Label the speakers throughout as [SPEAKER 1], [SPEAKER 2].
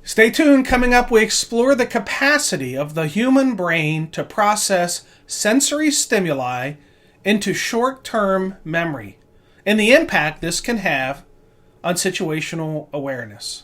[SPEAKER 1] Stay tuned. Coming up, we explore the capacity of the human brain to process sensory stimuli into short-term memory and the impact this can have on situational awareness.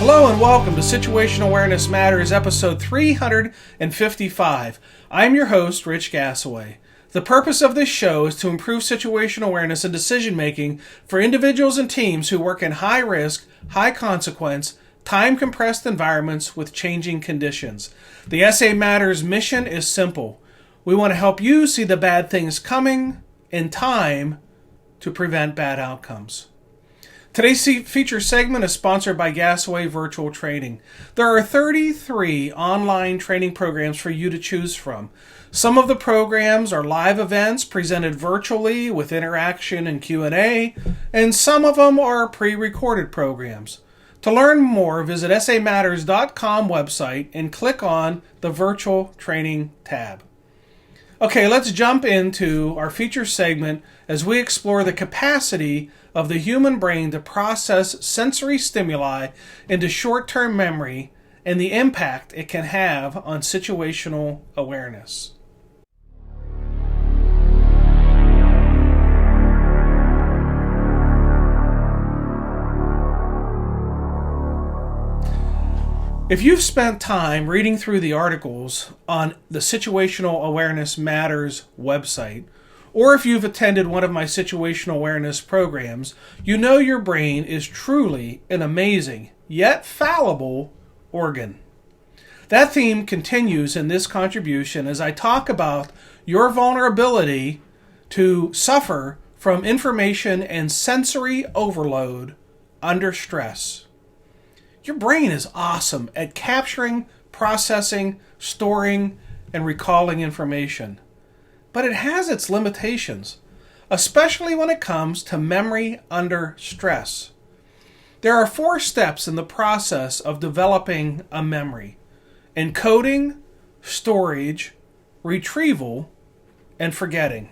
[SPEAKER 1] Hello and welcome to Situational Awareness Matters, episode 355. I'm your host, Rich Gassaway. The purpose of this show is to improve situational awareness and decision-making for individuals and teams who work in high-risk, high-consequence, time-compressed environments with changing conditions. The SA Matters mission is simple. We want to help you see the bad things coming in time to prevent bad outcomes. Today's feature segment is sponsored by Gassaway Virtual Training. There are 33 online training programs for you to choose from. Some of the programs are live events presented virtually with interaction and Q&A, and some of them are pre-recorded programs. To learn more, visit samatters.com website and click on the Virtual Training tab. Okay, let's jump into our feature segment as we explore the capacity of the human brain to process sensory stimuli into short-term memory and the impact it can have on situational awareness. If you've spent time reading through the articles on the Situational Awareness Matters website, or if you've attended one of my situational awareness programs, you know your brain is truly an amazing, yet fallible, organ. That theme continues in this contribution as I talk about your vulnerability to suffer from information and sensory overload under stress. Your brain is awesome at capturing, processing, storing, and recalling information. But it has its limitations, especially when it comes to memory under stress. There are 4 steps in the process of developing a memory: encoding, storage, retrieval, and forgetting.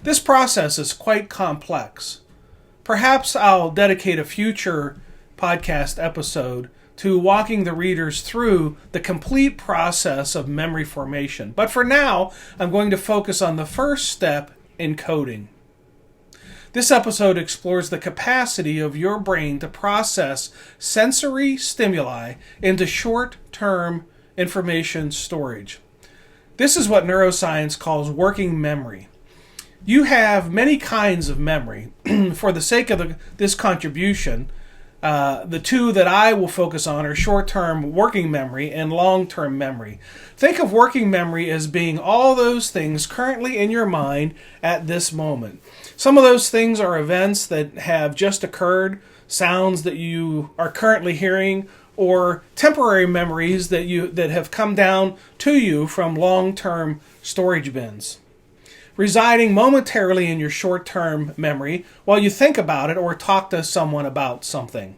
[SPEAKER 1] This process is quite complex. Perhaps I'll dedicate a future podcast episode to walking the readers through the complete process of memory formation. But for now, I'm going to focus on the first step, encoding. This episode explores the capacity of your brain to process sensory stimuli into short-term information storage. This is what neuroscience calls working memory. You have many kinds of memory. For the sake of this contribution, the 2 that I will focus on are short-term working memory and long-term memory. Think of working memory as being all those things currently in your mind at this moment. Some of those things are events that have just occurred, sounds that you are currently hearing, or temporary memories that have come down to you from long-term storage bins, residing momentarily in your short-term memory while you think about it or talk to someone about something.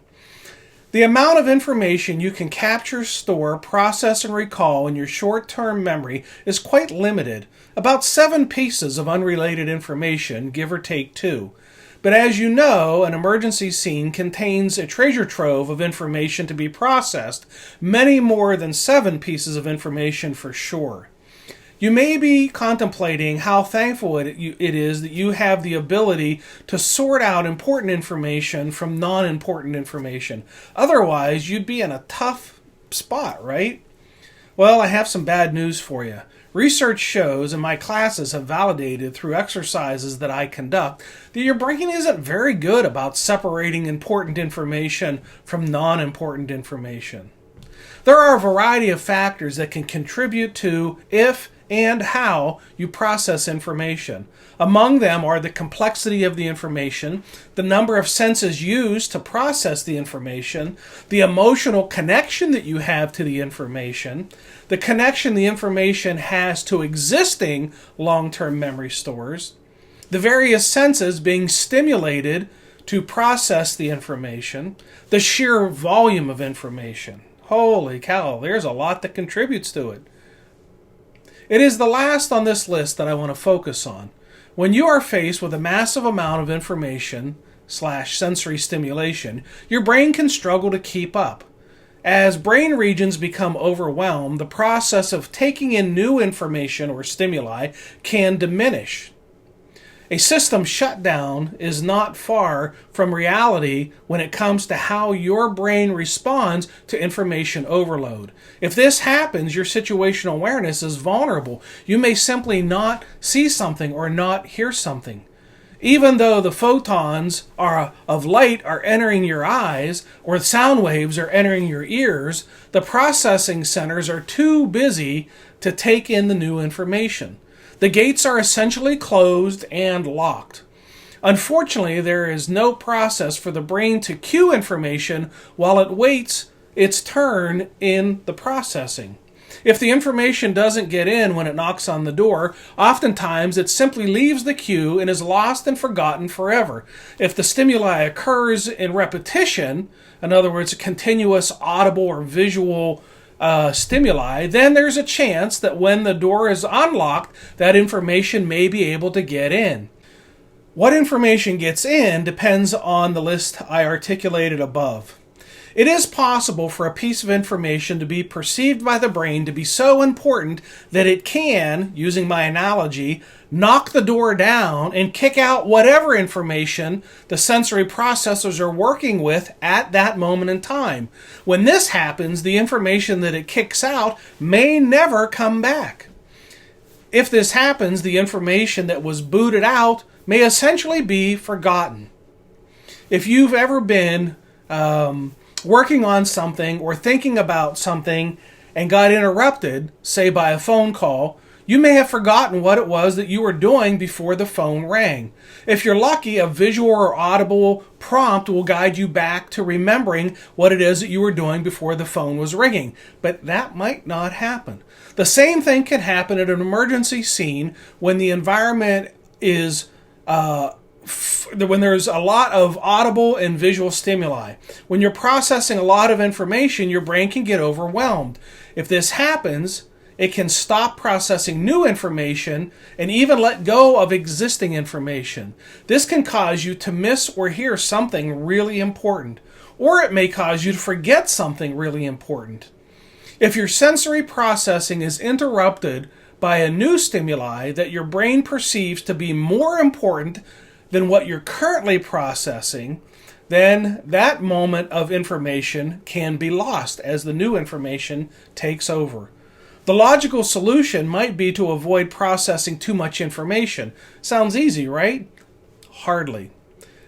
[SPEAKER 1] The amount of information you can capture, store, process, and recall in your short-term memory is quite limited, about 7 pieces of unrelated information, give or take 2. But as you know, an emergency scene contains a treasure trove of information to be processed, many more than 7 pieces of information for sure. You may be contemplating how thankful it is that you have the ability to sort out important information from non-important information. Otherwise, you'd be in a tough spot, right? Well, I have some bad news for you. Research shows, and my classes have validated through exercises that I conduct, that your brain isn't very good about separating important information from non-important information. There are a variety of factors that can contribute to if and how you process information. Among them are the complexity of the information, the number of senses used to process the information, the emotional connection that you have to the information, the connection the information has to existing long-term memory stores, the various senses being stimulated to process the information, the sheer volume of information. Holy cow, there's a lot that contributes to it. It is the last on this list that I want to focus on. When you are faced with a massive amount of information / sensory stimulation, your brain can struggle to keep up. As brain regions become overwhelmed, the process of taking in new information or stimuli can diminish. A system shutdown is not far from reality when it comes to how your brain responds to information overload. If this happens, your situational awareness is vulnerable. You may simply not see something or not hear something. Even though the photons of light are entering your eyes or sound waves are entering your ears, the processing centers are too busy to take in the new information. The gates are essentially closed and locked. Unfortunately, there is no process for the brain to queue information while it waits its turn in the processing. If the information doesn't get in when it knocks on the door, oftentimes it simply leaves the queue and is lost and forgotten forever. If the stimuli occurs in repetition, in other words, a continuous audible or visual stimuli, then there's a chance that when the door is unlocked, that information may be able to get in. What information gets in depends on the list I articulated above. It is possible for a piece of information to be perceived by the brain to be so important that it can, using my analogy, knock the door down and kick out whatever information the sensory processors are working with at that moment in time. When this happens, the information that it kicks out may never come back. If this happens, the information that was booted out may essentially be forgotten. If you've ever been working on something or thinking about something and got interrupted, say by a phone call, you may have forgotten what it was that you were doing before the phone rang. If you're lucky, a visual or audible prompt will guide you back to remembering what it is that you were doing before the phone was ringing. But that might not happen. The same thing can happen at an emergency scene when the environment is when there's a lot of audible and visual stimuli. When you're processing a lot of information, your brain can get overwhelmed. If this happens, it can stop processing new information and even let go of existing information. This can cause you to miss or hear something really important, or it may cause you to forget something really important. If your sensory processing is interrupted by a new stimuli that your brain perceives to be more important than what you're currently processing, then that moment of information can be lost as the new information takes over. The logical solution might be to avoid processing too much information. Sounds easy, right? Hardly.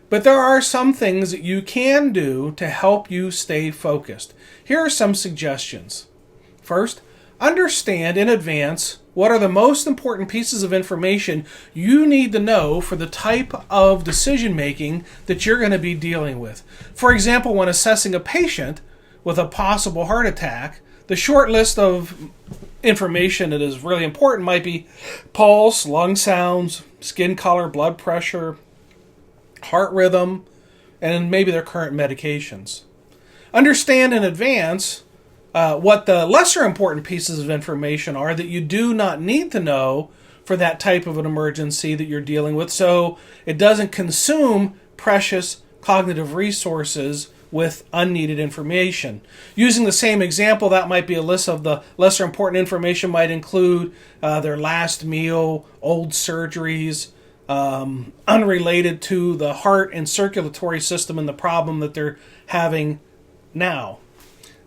[SPEAKER 1] But there are some things that you can do to help you stay focused. Here are some suggestions. First, understand in advance what are the most important pieces of information you need to know for the type of decision making that you're going to be dealing with. For example, when assessing a patient with a possible heart attack, the short list of information that is really important might be pulse, lung sounds, skin color, blood pressure, heart rhythm, and maybe their current medications. Understand in advance what the lesser important pieces of information are that you do not need to know for that type of an emergency that you're dealing with, so it doesn't consume precious cognitive resources with unneeded information. Using the same example, that might be a list of the lesser important information might include their last meal, old surgeries, unrelated to the heart and circulatory system and the problem that they're having now.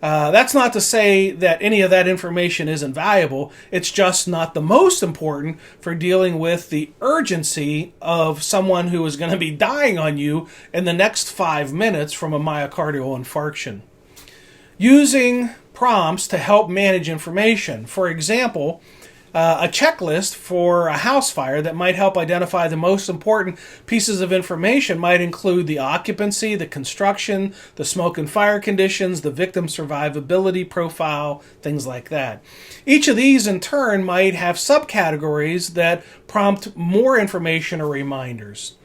[SPEAKER 1] That's not to say that any of that information isn't valuable. It's just not the most important for dealing with the urgency of someone who is going to be dying on you in the next 5 minutes from a myocardial infarction. Using prompts to help manage information. For example, a checklist for a house fire that might help identify the most important pieces of information might include the occupancy, the construction, the smoke and fire conditions, the victim survivability profile, things like that. Each of these in turn might have subcategories that prompt more information or reminders.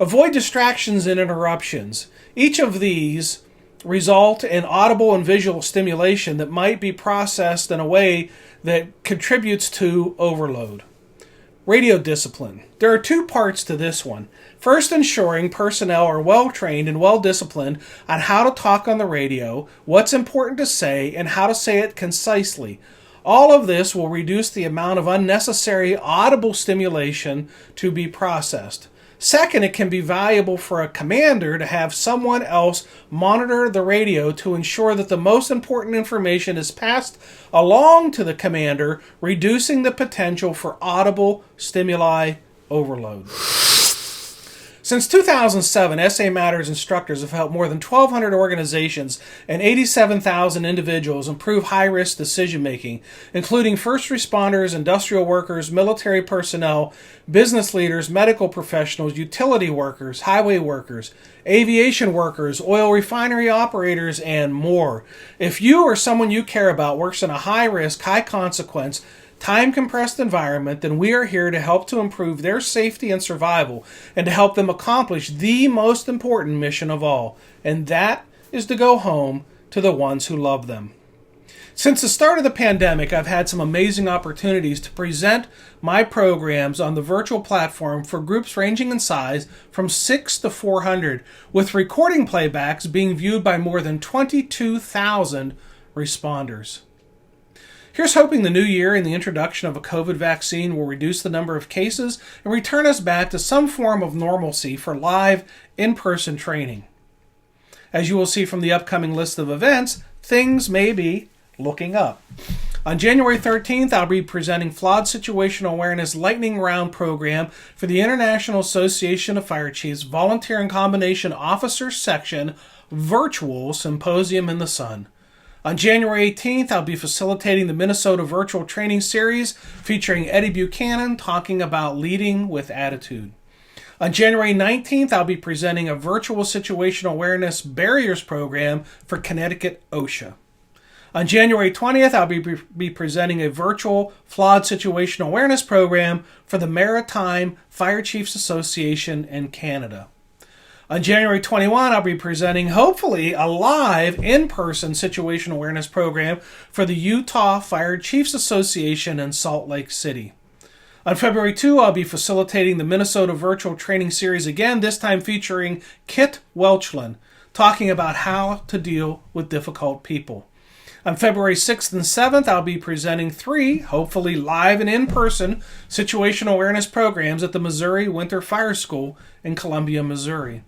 [SPEAKER 1] Avoid distractions and interruptions. Each of these result in audible and visual stimulation that might be processed in a way that contributes to overload. Radio discipline. There are two parts to this one. First, ensuring personnel are well trained and well disciplined on how to talk on the radio, what's important to say, and how to say it concisely. All of this will reduce the amount of unnecessary audible stimulation to be processed. Second, it can be valuable for a commander to have someone else monitor the radio to ensure that the most important information is passed along to the commander, reducing the potential for audible stimuli overload. Since 2007, SA Matters instructors have helped more than 1,200 organizations and 87,000 individuals improve high-risk decision-making, including first responders, industrial workers, military personnel, business leaders, medical professionals, utility workers, highway workers, aviation workers, oil refinery operators, and more. If you or someone you care about works in a high-risk, high-consequence, time-compressed environment, then we are here to help to improve their safety and survival and to help them accomplish the most important mission of all, and that is to go home to the ones who love them. Since the start of the pandemic, I've had some amazing opportunities to present my programs on the virtual platform for groups ranging in size from 6 to 400, with recording playbacks being viewed by more than 22,000 responders. Here's hoping the new year and the introduction of a COVID vaccine will reduce the number of cases and return us back to some form of normalcy for live, in-person training. As you will see from the upcoming list of events, things may be looking up. On January 13th, I'll be presenting Flawed Situational Awareness Lightning Round program for the International Association of Fire Chiefs Volunteer and Combination Officers Section Virtual Symposium in the Sun. On January 18th, I'll be facilitating the Minnesota Virtual Training Series featuring Eddie Buchanan talking about leading with attitude. On January 19th, I'll be presenting a Virtual Situational Awareness Barriers program for Connecticut OSHA. On January 20th, I'll be presenting a Virtual Flawed Situational Awareness program for the Maritime Fire Chiefs Association in Canada. On January 21, I'll be presenting, hopefully, a live, in-person situational awareness program for the Utah Fire Chiefs Association in Salt Lake City. On February 2, I'll be facilitating the Minnesota Virtual Training Series again, this time featuring Kit Welchland, talking about how to deal with difficult people. On February 6th and 7th, I'll be presenting 3, hopefully live and in-person, situational awareness programs at the Missouri Winter Fire School in Columbia, Missouri.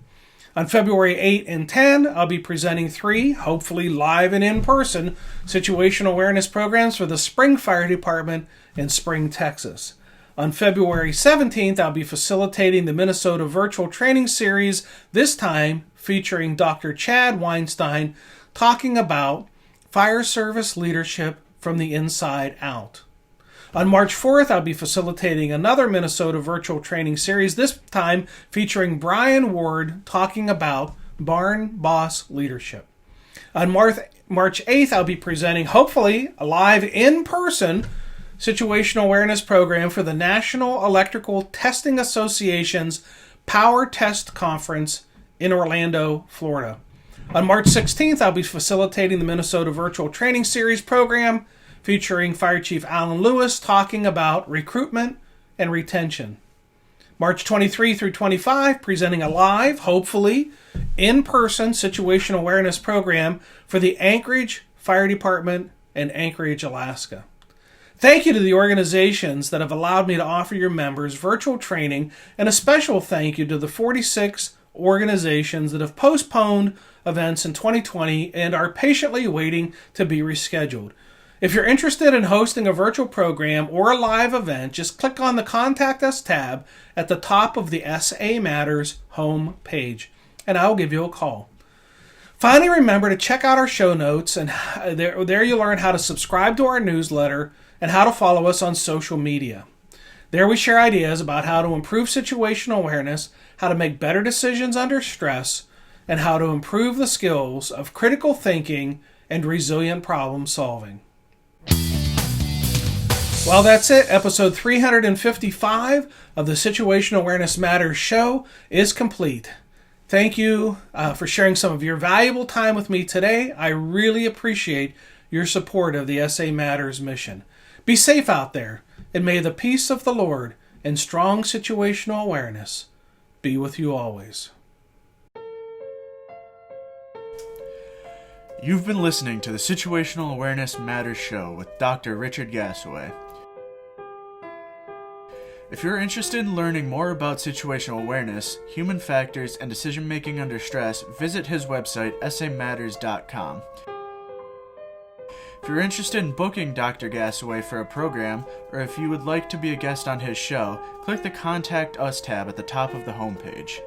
[SPEAKER 1] On February 8 and 10, I'll be presenting 3, hopefully live and in-person, situational awareness programs for the Spring Fire Department in Spring, Texas. On February 17th, I'll be facilitating the Minnesota Virtual Training Series, this time featuring Dr. Chad Weinstein, talking about fire service leadership from the inside out. On March 4th, I'll be facilitating another Minnesota Virtual Training Series, this time featuring Brian Ward talking about barn boss leadership. On March 8th, I'll be presenting, hopefully, a live in-person situational awareness program for the National Electrical Testing Association's Power Test Conference in Orlando, Florida. On March 16th, I'll be facilitating the Minnesota Virtual Training Series program featuring Fire Chief Alan Lewis talking about recruitment and retention. March 23 through 25, presenting a live, hopefully, in-person situational awareness program for the Anchorage Fire Department in Anchorage, Alaska. Thank you to the organizations that have allowed me to offer your members virtual training, and a special thank you to the 46 organizations that have postponed events in 2020 and are patiently waiting to be rescheduled. If you're interested in hosting a virtual program or a live event, just click on the Contact Us tab at the top of the SA Matters home page, and I will give you a call. Finally, remember to check out our show notes, and there you'll learn how to subscribe to our newsletter and how to follow us on social media. There we share ideas about how to improve situational awareness, how to make better decisions under stress, and how to improve the skills of critical thinking and resilient problem solving. Well, that's it. Episode 355 of the Situational Awareness Matters show is complete. Thank you for sharing some of your valuable time with me today. I really appreciate your support of the SA Matters mission. Be safe out there, and may the peace of the Lord and strong situational awareness be with you always.
[SPEAKER 2] You've been listening to the Situational Awareness Matters Show with Dr. Richard Gasaway. If you're interested in learning more about situational awareness, human factors, and decision-making under stress, visit his website, samatters.com. If you're interested in booking Dr. Gasaway for a program, or if you would like to be a guest on his show, click the Contact Us tab at the top of the homepage.